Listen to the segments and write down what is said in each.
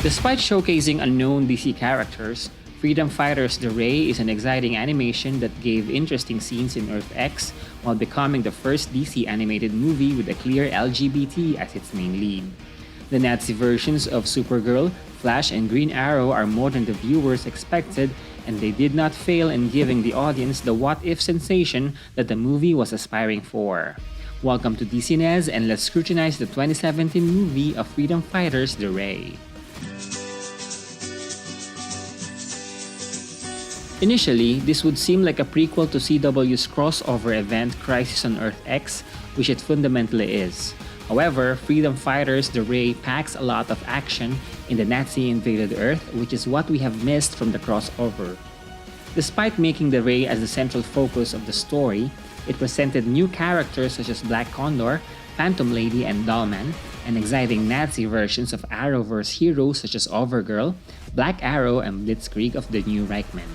Despite showcasing unknown DC characters, Freedom Fighters The Ray is an exciting animation that gave interesting scenes in Earth X while becoming the first DC animated movie with a clear LGBT as its main lead. The Nazi versions of Supergirl, Flash, and Green Arrow are more than the viewers expected, and they did not fail in giving the audience the what-if sensation that the movie was aspiring for. Welcome to DCNES, and let's scrutinize the 2017 movie of Freedom Fighters The Ray. Initially, this would seem like a prequel to CW's crossover event Crisis on Earth X, which it fundamentally is. However, Freedom Fighters The Ray packs a lot of action in the Nazi-invaded Earth, which is what we have missed from the crossover. Despite making the Ray as the central focus of the story, it presented new characters such as Black Condor, Phantom Lady, and Dollman, and exciting Nazi versions of Arrowverse heroes such as Overgirl, Black Arrow, and Blitzkrieg of the New Reichman.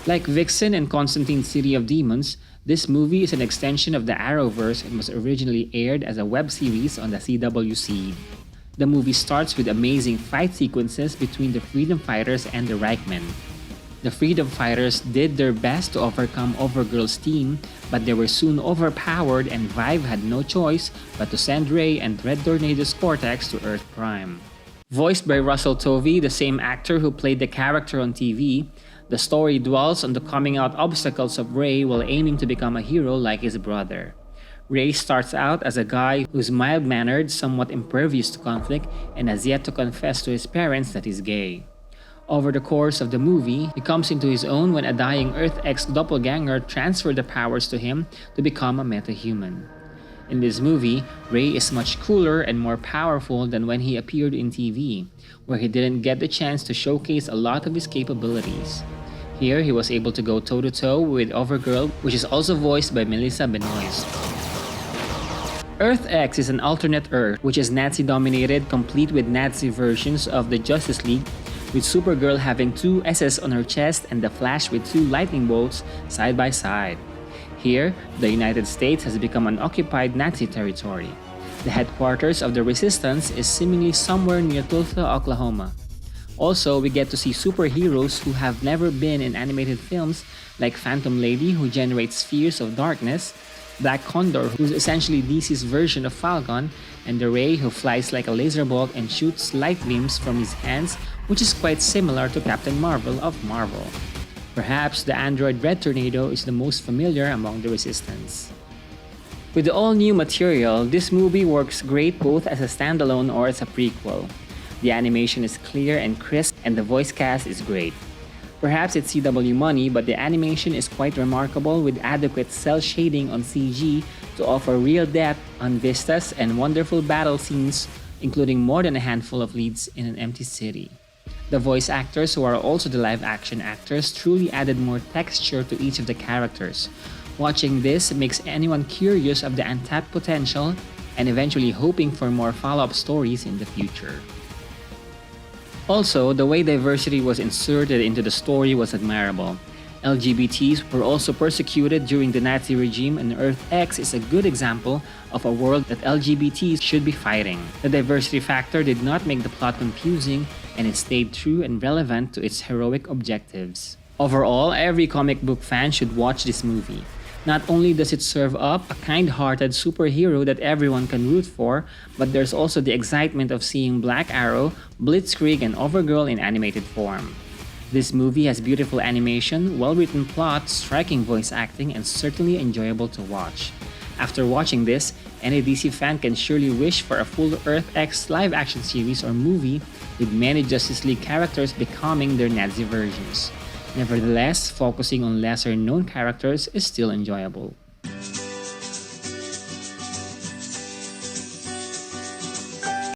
Like Vixen and Constantine's City of Demons, this movie is an extension of the Arrowverse and was originally aired as a web series on the CW seed. The movie starts with amazing fight sequences between the Freedom Fighters and the Reichman. The Freedom Fighters did their best to overcome Overgirl's team, but they were soon overpowered and Vive had no choice but to send Ray and Red Tornado's Cortex to Earth Prime. Voiced by Russell Tovey, the same actor who played the character on TV, the story dwells on the coming out obstacles of Ray while aiming to become a hero like his brother. Ray starts out as a guy who's mild-mannered, somewhat impervious to conflict, and has yet to confess to his parents that he's gay. Over the course of the movie, he comes into his own when a dying Earth X doppelganger transfers the powers to him to become a metahuman. In this movie, Ray is much cooler and more powerful than when he appeared in TV, where he didn't get the chance to showcase a lot of his capabilities. Here, he was able to go toe-to-toe with Overgirl, which is also voiced by Melissa Benoist. Earth X is an alternate Earth, which is Nazi-dominated, complete with Nazi versions of the Justice League, with Supergirl having two S's on her chest and the Flash with two lightning bolts side by side. Here, the United States has become an occupied Nazi territory. The headquarters of the Resistance is seemingly somewhere near Tulsa, Oklahoma. Also, we get to see superheroes who have never been in animated films, like Phantom Lady, who generates spheres of darkness, Black Condor, who's essentially DC's version of Falcon, and the Ray, who flies like a laser bolt and shoots light beams from his hands, which is quite similar to Captain Marvel of Marvel. Perhaps the android Red Tornado is the most familiar among the Resistance. With the all-new material, this movie works great both as a standalone or as a prequel. The animation is clear and crisp, and the voice cast is great. Perhaps it's CW money, but the animation is quite remarkable with adequate cel shading on CG to offer real depth on vistas and wonderful battle scenes, including more than a handful of leads in an empty city. The voice actors, who are also the live-action actors, truly added more texture to each of the characters. Watching this makes anyone curious of the untapped potential and eventually hoping for more follow-up stories in the future. Also, the way diversity was inserted into the story was admirable. LGBTs were also persecuted during the Nazi regime, and Earth X is a good example of a world that LGBTs should be fighting. The diversity factor did not make the plot confusing, and it stayed true and relevant to its heroic objectives. Overall, every comic book fan should watch this movie. Not only does it serve up a kind-hearted superhero that everyone can root for, but there's also the excitement of seeing Black Arrow, Blitzkrieg, and Overgirl in animated form. This movie has beautiful animation, well-written plot, striking voice acting, and certainly enjoyable to watch. After watching this, any DC fan can surely wish for a full Earth X live-action series or movie with many Justice League characters becoming their Nazi versions. Nevertheless, focusing on lesser-known characters is still enjoyable.